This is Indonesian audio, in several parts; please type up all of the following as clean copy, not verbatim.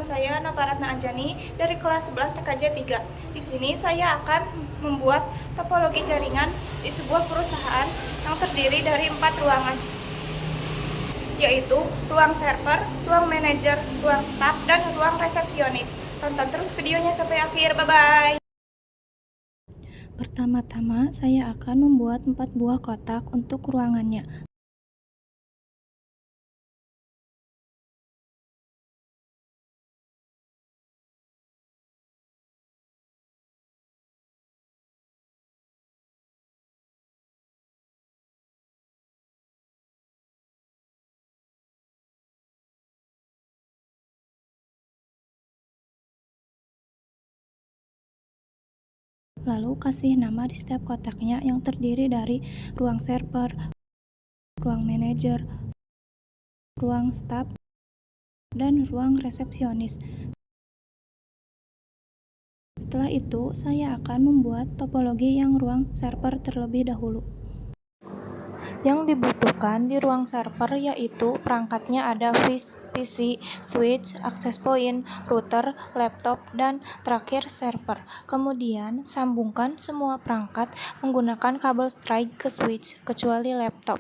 saya Naparatna Anjani dari kelas 11 TKJ 3. Di sini saya akan membuat topologi jaringan di sebuah perusahaan yang terdiri dari 4 ruangan, yaitu ruang server, ruang manajer, ruang staff, dan ruang resepsionis. Tonton terus videonya sampai akhir. Bye-bye! Pertama-tama, saya akan membuat 4 buah kotak untuk ruangannya. Lalu kasih nama di setiap kotaknya yang terdiri dari ruang server, ruang manajer, ruang staff, dan ruang resepsionis. Setelah itu, saya akan membuat topologi yang ruang server terlebih dahulu. Yang dibutuhkan di ruang server yaitu perangkatnya ada PC, switch, access point, router, laptop, dan terakhir server. Kemudian, sambungkan semua perangkat menggunakan kabel strike ke switch, kecuali laptop.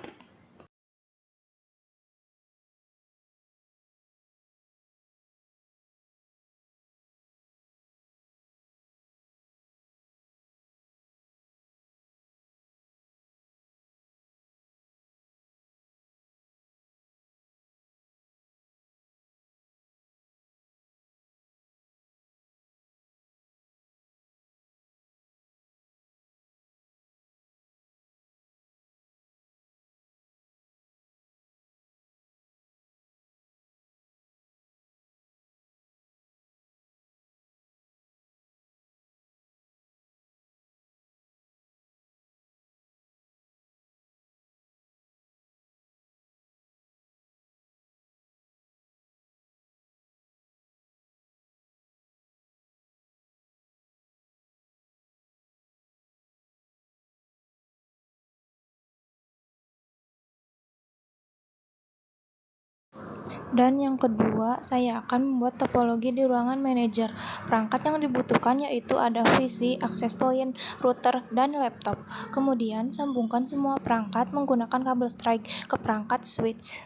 Dan yang kedua, saya akan membuat topologi di ruangan manajer. Perangkat yang dibutuhkan yaitu ada PC, access point, router, dan laptop. Kemudian, sambungkan semua perangkat menggunakan kabel strike ke perangkat switch.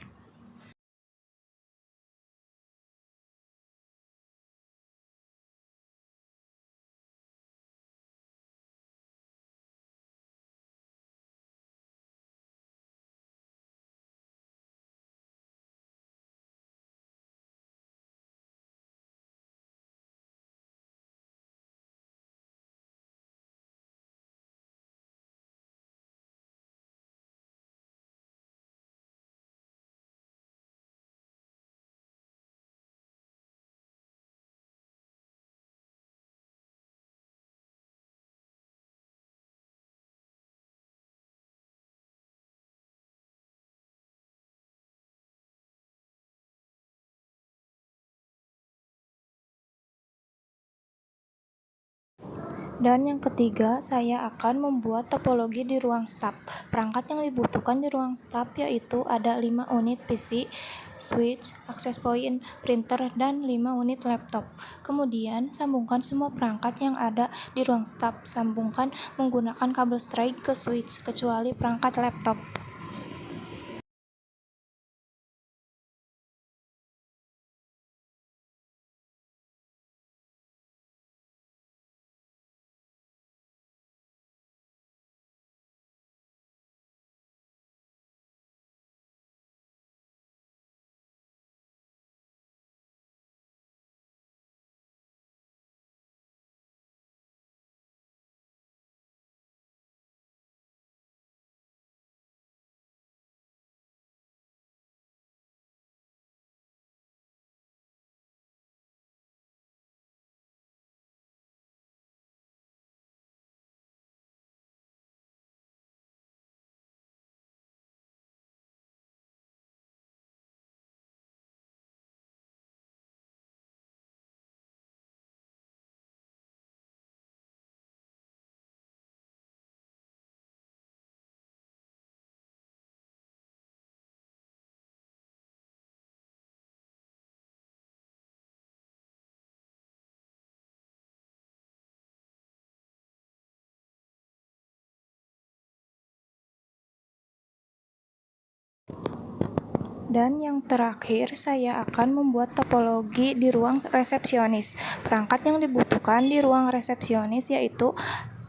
Dan yang ketiga, saya akan membuat topologi di ruang staff. Perangkat yang dibutuhkan di ruang staff yaitu ada 5 unit PC, switch, access point, printer, dan 5 unit laptop. Kemudian, sambungkan semua perangkat yang ada di ruang staff. Sambungkan menggunakan kabel strike ke switch, kecuali perangkat laptop. Dan yang terakhir, saya akan membuat topologi di ruang resepsionis. Perangkat yang dibutuhkan di ruang resepsionis yaitu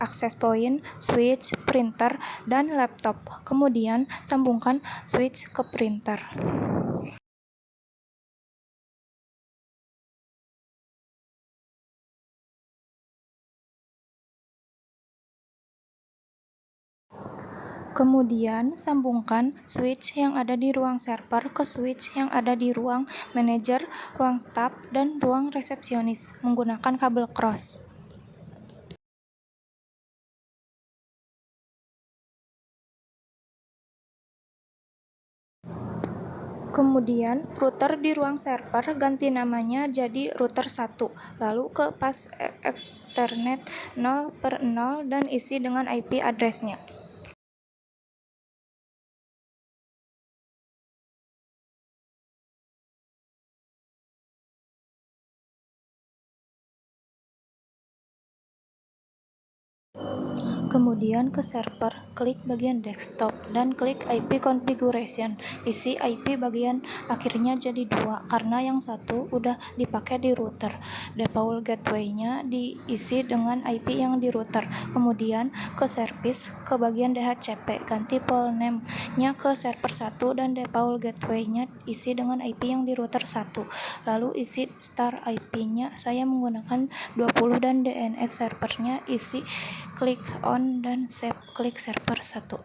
access point, switch, printer, dan laptop. Kemudian, sambungkan switch ke printer. Kemudian, sambungkan switch yang ada di ruang server ke switch yang ada di ruang manajer, ruang staf, dan ruang resepsionis menggunakan kabel cross. Kemudian, router di ruang server ganti namanya jadi router 1, lalu ke pas Ethernet 0/0 dan isi dengan IP address-nya. Kemudian ke server, klik bagian desktop, dan klik IP configuration. Isi IP bagian akhirnya jadi 2, karena yang satu udah dipakai di router. Default gateway-nya diisi dengan IP yang di router. Kemudian ke service, ke bagian DHCP, ganti file name-nya ke server 1 dan default gateway-nya isi dengan IP yang di router 1. Lalu isi star IP-nya, saya menggunakan 20 dan DNS servernya isi klik on dan save, klik server 1.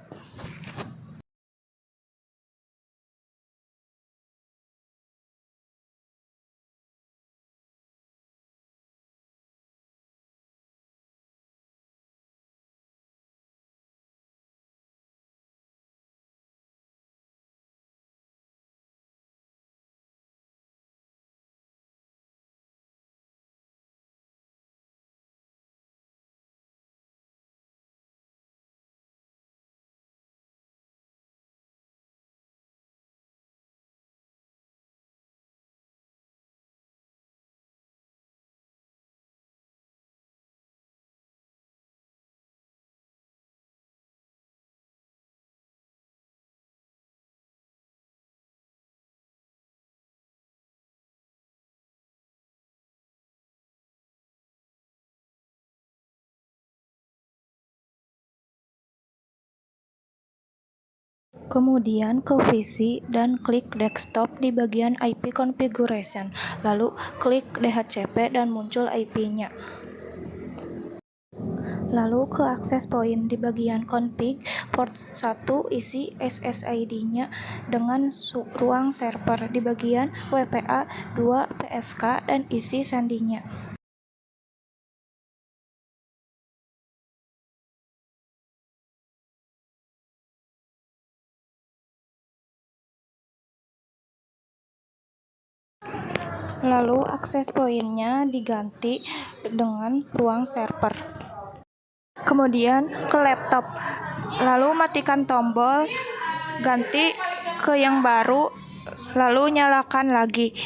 Kemudian ke VC dan klik desktop di bagian IP configuration, lalu klik DHCP dan muncul IP-nya. Lalu ke access point di bagian config, port 1 isi SSID-nya dengan ruang server di bagian WPA 2 PSK dan isi sandinya. Lalu access point-nya diganti dengan ruang server. Kemudian ke laptop, lalu matikan tombol, ganti ke yang baru, lalu nyalakan lagi.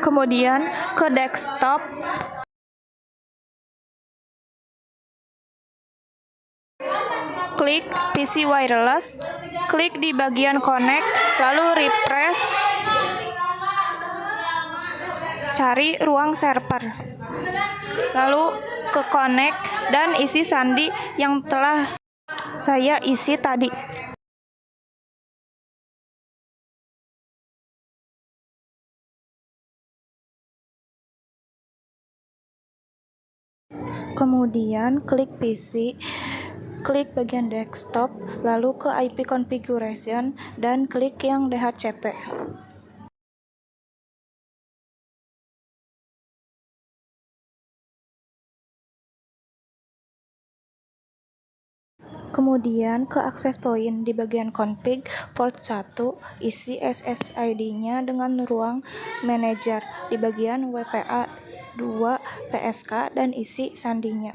Kemudian ke desktop, klik PC wireless, klik di bagian connect, lalu refresh, cari ruang server, lalu ke connect dan isi sandi yang telah saya isi tadi. Kemudian klik PC, klik bagian desktop, lalu ke IP configuration dan klik yang DHCP. Kemudian ke access point di bagian config, port 1 isi SSID-nya dengan ruang manager di bagian WPA 2 PSK dan isi sandinya.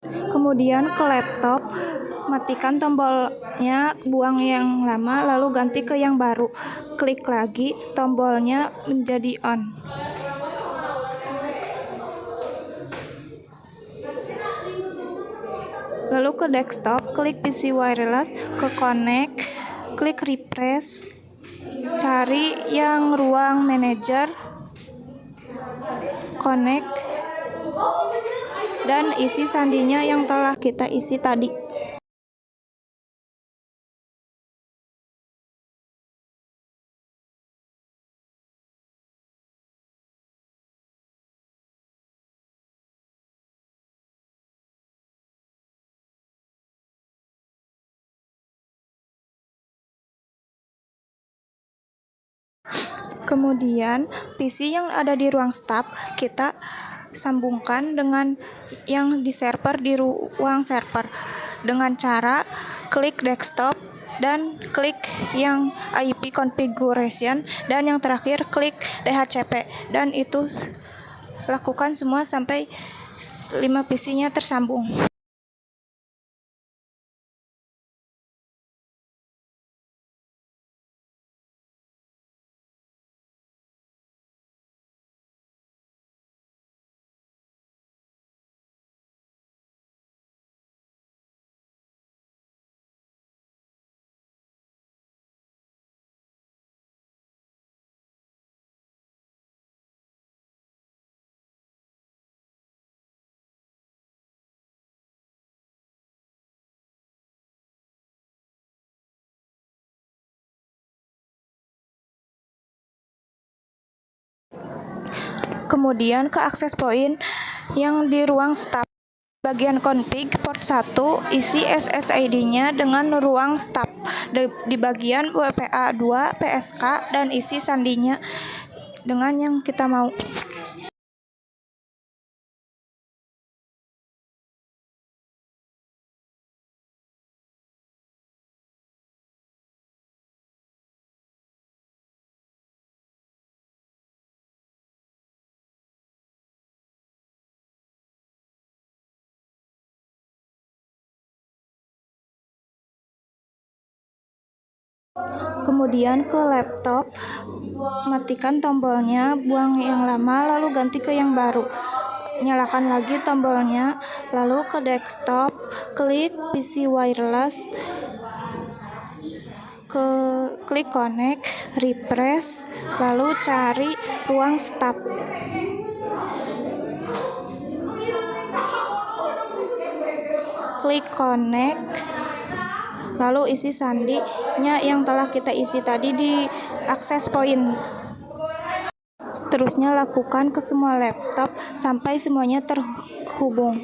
Kemudian ke laptop, matikan tombolnya, buang yang lama, lalu ganti ke yang baru. Klik lagi tombolnya menjadi on. Lalu ke desktop, klik PC wireless, ke connect, klik refresh, cari yang ruang manager, connect, dan isi sandinya yang telah kita isi tadi. Kemudian PC yang ada di ruang staf kita sambungkan dengan yang di server di ruang server dengan cara klik desktop dan klik yang IP configuration, dan yang terakhir klik DHCP, dan itu lakukan semua sampai 5 PC-nya tersambung. Kemudian ke access point yang di ruang staf. Bagian config port 1, isi SSID-nya dengan ruang staf. Di bagian WPA 2 PSK, dan isi sandinya dengan yang kita mau. Kemudian ke laptop, matikan tombolnya, buang yang lama, lalu ganti ke yang baru. Nyalakan lagi tombolnya, lalu ke desktop, klik PC wireless, klik connect, refresh, lalu cari ruang staf. Klik connect, lalu isi sandinya yang telah kita isi tadi di access point. Seterusnya lakukan ke semua laptop sampai semuanya terhubung.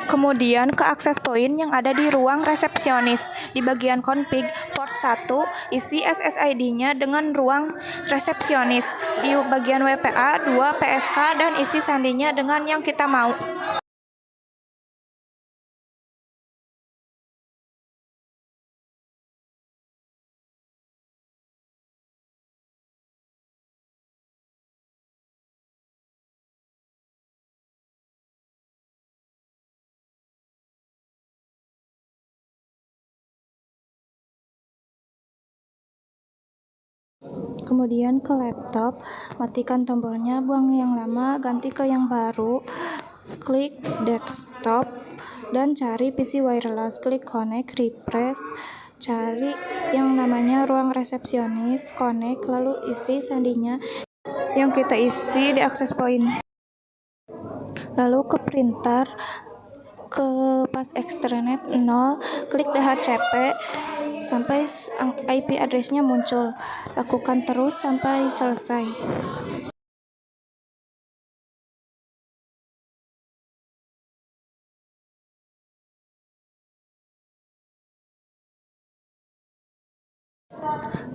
Kemudian ke akses point yang ada di ruang resepsionis. Di bagian config port 1, isi SSID-nya dengan ruang resepsionis. Di bagian WPA 2 PSK dan isi sandinya dengan yang kita mau. Kemudian ke laptop, matikan tombolnya, buang yang lama, ganti ke yang baru, klik desktop, dan cari PC wireless, klik connect, refresh, cari yang namanya ruang resepsionis, connect, lalu isi sandinya yang kita isi di access point. Lalu ke printer, ke pas extranet 0, klik DHCP sampai IP address-nya muncul. Lakukan terus sampai selesai.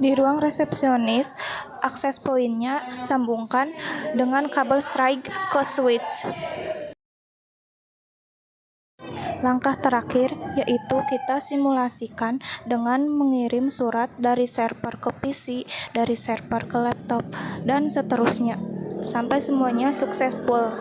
Di ruang resepsionis, akses poinnya sambungkan dengan kabel strike ke switch. Langkah terakhir yaitu kita simulasikan dengan mengirim surat dari server ke PC, dari server ke laptop, dan seterusnya sampai semuanya successful.